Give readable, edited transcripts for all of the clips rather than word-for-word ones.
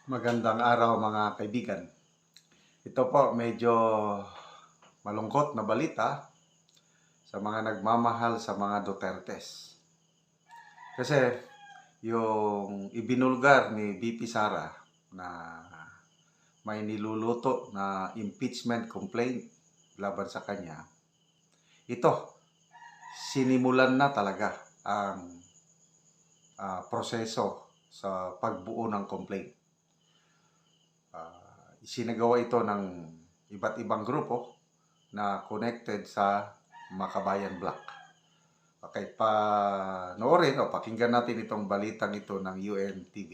Magandang araw mga kaibigan. Ito po medyo malungkot na balita sa mga nagmamahal sa mga Dutertes. Kasi yung ibinulgar ni VP Sara na may niluluto na impeachment complaint laban sa kanya, ito, sinimulan na talaga ang proseso sa pagbuo ng complaint. Isinagawa ito ng iba't ibang grupo na connected sa Makabayan Black. Okay, panoorin o pakinggan natin itong balitang ito ng UNTV.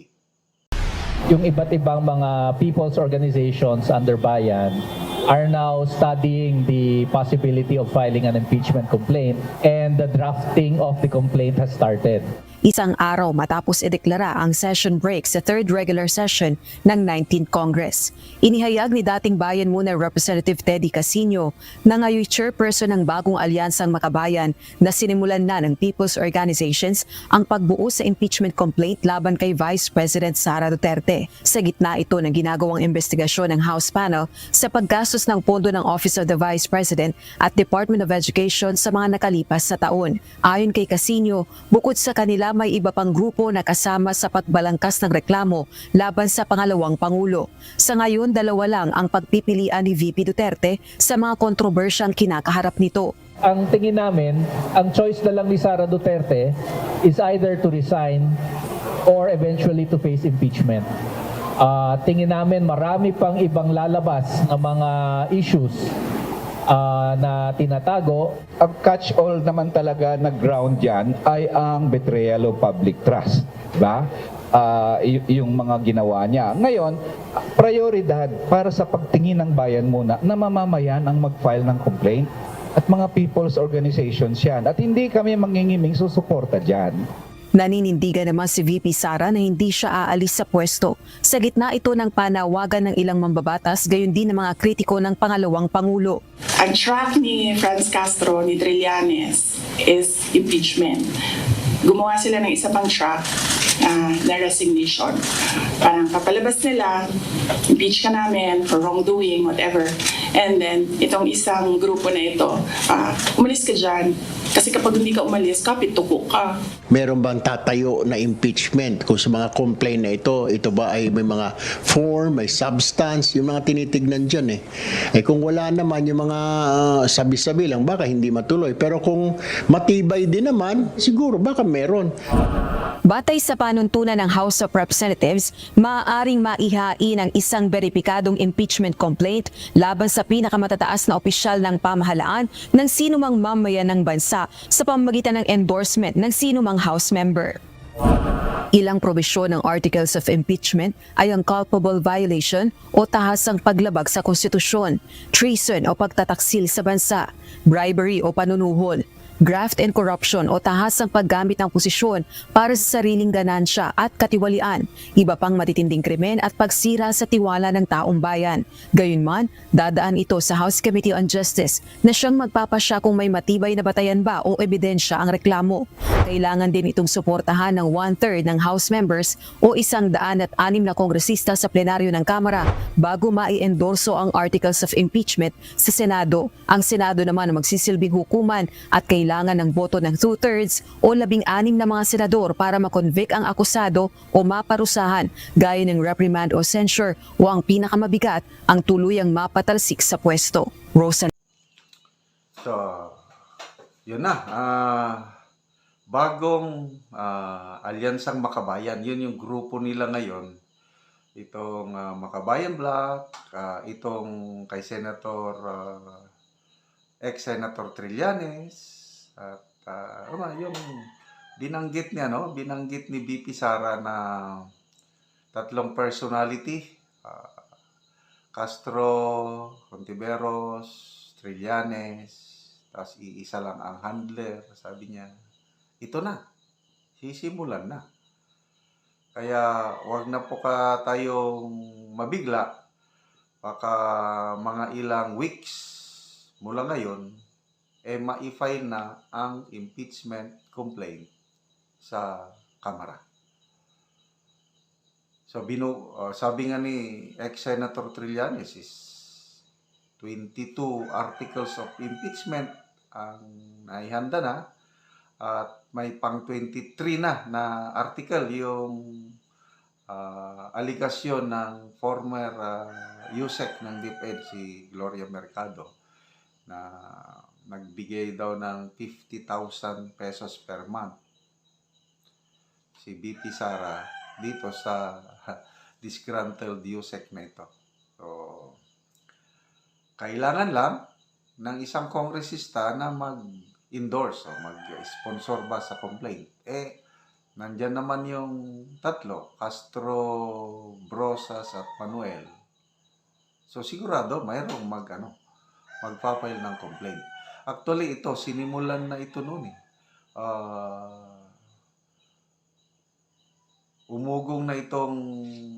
Yung iba't ibang mga people's organizations under Bayan are now studying the possibility of filing an impeachment complaint, and the drafting of the complaint has started. Isang araw matapos ideklara ang session break sa third regular session ng 19th Congress. Inihayag ni dating Bayan Muna Representative Teddy Casino na ngayon chairperson ng bagong alyansang Makabayan na sinimulan na ng people's organizations ang pagbuo sa impeachment complaint laban kay Vice President Sara Duterte. Sa gitna ito ng ginagawang investigasyon ng House panel sa paggastos ng pondo ng Office of the Vice President at Department of Education sa mga nakalipas na taon. Ayon kay Casino, bukod sa kanila may iba pang grupo na kasama sa pagbalangkas ng reklamo laban sa pangalawang Pangulo. Sa ngayon, dalawa lang ang pagpipilian ni VP Duterte sa mga kontrobersyang kinakaharap nito. Ang tingin namin, ang choice na lang ni Sara Duterte is either to resign or eventually to face impeachment. Tingin namin marami pang ibang lalabas na mga issues na tinatago. Ang catch-all naman talaga na ground dyan ay ang betrayal of public trust. Diba? Yung mga ginawa niya. Ngayon, prioridad para sa pagtingin ng bayan muna na mamamayan ang mag-file ng complaint at mga people's organizations yan. At hindi kami mangingiming susuporta dyan. Naninindigan naman si VP Sara na hindi siya aalis sa pwesto. Sa gitna ito ng panawagan ng ilang mambabatas, gayon din ng mga kritiko ng pangalawang Pangulo. Ang track ni Franz Castro, ni Trillanes is impeachment. Gumawa sila ng isa pang track na resignation. Parang kapalabas nila, impeach ka namin for wrongdoing, whatever. And then, itong isang grupo na ito, umalis ka dyan. Kasi kapag hindi ka umalis, kapit-tuko ka. Meron bang tatayo na impeachment kung sa mga complaint na ito ba ay may mga form, may substance, yung mga tinitignan dyan eh. Kung wala naman yung mga sabi-sabi lang, baka hindi matuloy. Pero kung matibay din naman, siguro baka meron. Batay sa panuntunan ng House of Representatives, maaaring maihain ang isang beripikadong impeachment complaint laban sa pinakamatataas na opisyal ng pamahalaan ng sinumang mamayan ng bansa sa pamamagitan ng endorsement ng sinumang House member. Ilang probisyon ng Articles of Impeachment ay ang culpable violation o tahasang paglabag sa konstitusyon, treason o pagtataksil sa bansa, bribery o panunuhol, graft and corruption o tahasang paggamit ng posisyon para sa sariling ganansya at katiwalian, iba pang matitinding krimen at pagsira sa tiwala ng taong bayan. Gayunman, dadaan ito sa House Committee on Justice na siyang magpapasya kung may matibay na batayan ba o ebidensya ang reklamo. Kailangan din itong suportahan ng 1/3 ng House members o 106 na kongresista sa plenaryo ng Kamara bago mai-endorso ang Articles of Impeachment sa Senado. Ang Senado naman ang magsisilbing hukuman at kailangan ng boto ng 2/3 o 16 na mga senador para makonvict ang akusado o maparusahan gaya ng reprimand o censure o ang pinakamabigat, ang tuluyang mapatalsik sa pwesto. Rosa. So, yun na. Bagong alyansang Makabayan, yun yung grupo nila ngayon. Itong Makabayan Black, itong kay Senator, ex-Senator Trillanes, at yung binanggit niya, no? Binanggit ni VP Sara na tatlong personality, Castro, Contiveros, Trillanes, tapos iisa lang ang handler, sabi niya. Ito na, sisimulan na. Kaya wag na po tayong mabigla. Baka mga ilang weeks mula ngayon, ma-file na ang impeachment complaint sa Kamara. So sabi nga ni ex-Senator Trillanes is 22 articles of impeachment ang naihanda na at may pang 23 na article yung aligasyon ng former USEC ng DepEd si Gloria Mercado na nagbigay daw ng 50,000 pesos per month si BP Sara dito sa disgruntled USEC na ito. So, kailangan lang ng isang kongresista na mag-endorse o mag-sponsor ba sa complaint. Nandyan naman yung tatlo, Castro, Brosas at Manuel. So, sigurado mayroong magpapile ng complaint. Actually, ito, sinimulan na ito noon eh. Umugong na itong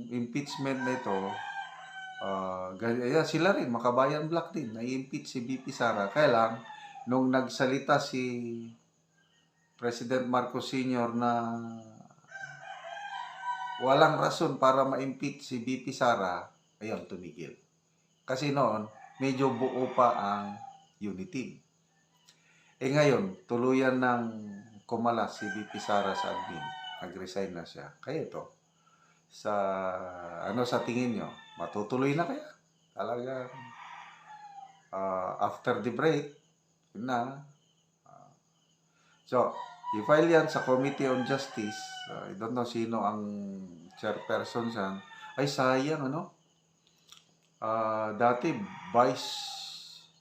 impeachment na ito. Sila rin, Makabayan Black din, na-impeach si BP Sara. Kaya lang, nung nagsalita si President Marcos Sr. na walang rason para ma-impeach si BP Sara, ayun, tumigil. Kasi noon, medyo buo pa ang unity. Ngayon, tuluyan ng kumalas si BP Sara sa admin. Nag-resign na siya. Kaya ito, sa tingin nyo, matutuloy na kaya? Talaga, after the break, yun na. So, i-file yan sa Committee on Justice. I don't know sino ang chairperson dyan. Ay, sayang, dati, Vice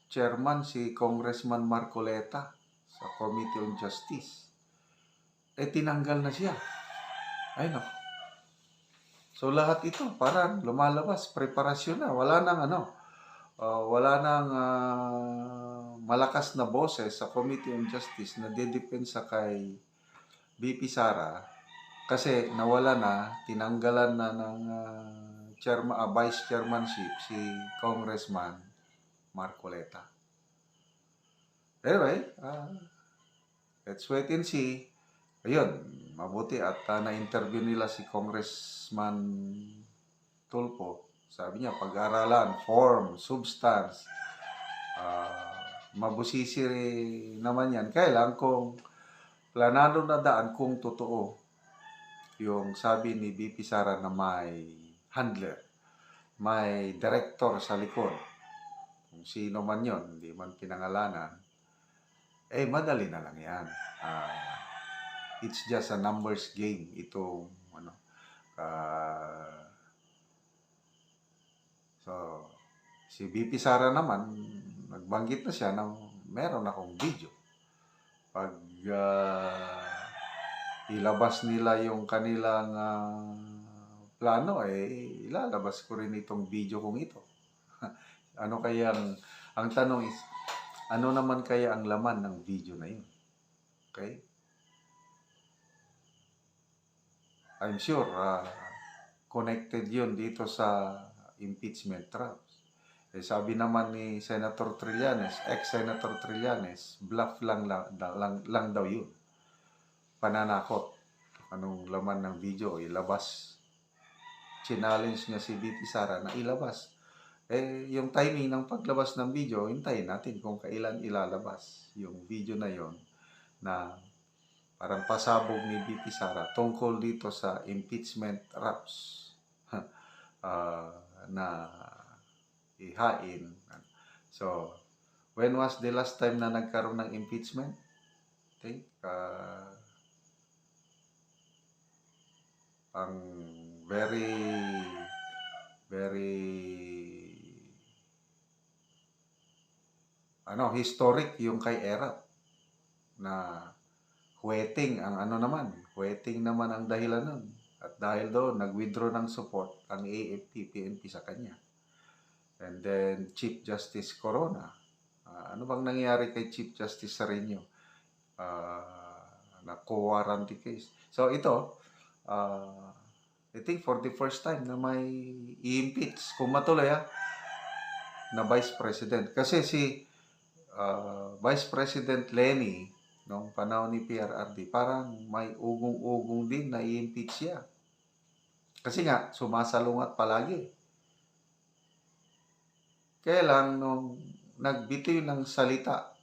Chairman si Congressman Marcoleta sa Committee on Justice. Tinanggal na siya. Ay, no. So, lahat ito, parang lumalabas, preparasyon na. Wala nang malakas na boses sa Committee on Justice na didepensa kay BP Sara kasi nawala na, tinanggalan na ng vice chairmanship si Congressman Marcoleta. Anyway, let's wait and see. Ayun, mabuti at na-interview nila si Congressman Tulfo. Sabi niya, pag-aralan, form, substance, mabusisi naman yan. Kaya lang kung planado na daan kung totoo yung sabi ni BP Sara na may handler, may director sa likod, kung sino man yon, hindi man pinangalanan, madali na lang yan. It's just a numbers game. Ito, so, si BP Sara naman, nagbanggit na siya na meron akong video. Pag ilabas nila yung kanilang plano, ilalabas ko rin itong video kong ito. Ano kaya ang tanong is, ano naman kaya ang laman ng video na yun? Okay? I'm sure connected yun dito sa impeachment trials. Sabi naman ni Senator Trillanes, ex-Senator Trillanes, bluff lang daw yun. Pananakot. Anong laman ng video, ilabas. Challenge niya si BP Sara na ilabas. Yung timing ng paglabas ng video, hintayin natin kung kailan ilalabas yung video na yon na parang pasabog ni BP Sara tungkol dito sa impeachment raps na ihain. So, when was the last time na nagkaroon ng impeachment? I think ang very historic yung kay Erap na huweting ang huweting naman ang dahilan nun. At dahil doon, nag-withdraw ng support ang AFP, PNP sa kanya. And then, Chief Justice Corona. Ano bang nangyari kay Chief Justice Sarino? Na co-warranty case. So, ito, I think for the first time na may i-impeach, kung matuloy na Vice President. Kasi si Vice President Lenny, noong panahon ni PRRD, parang may ugong-ugong din na i-impeach siya. Kasi nga, sumasalungat palagi. Kaya lang, nung nagbitiw ng salita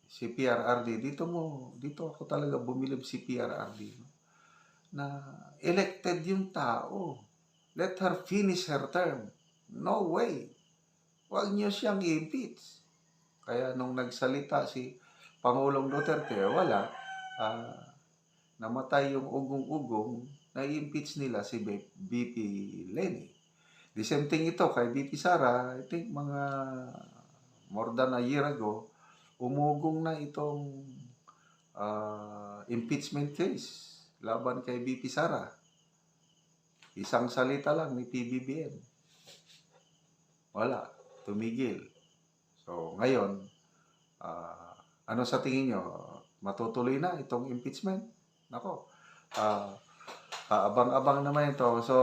si PRRD, dito ako talaga bumilib si PRRD, no? Na elected yung tao. Let her finish her term. No way. Huwag niyo siyang i-impeach. Kaya nung nagsalita si Pangulong Duterte, wala. Namatay yung ugong-ugong, na-impeach nila si BP Lenny. The same thing ito kay BP Sara. I think mga more than a year ago, umugong na itong impeachment case laban kay BP Sara. Isang salita lang ni PBBM. Wala. Tumigil. So, ngayon, ano sa tingin nyo? Matutuloy na itong impeachment? Nako, abang-abang naman ito. So,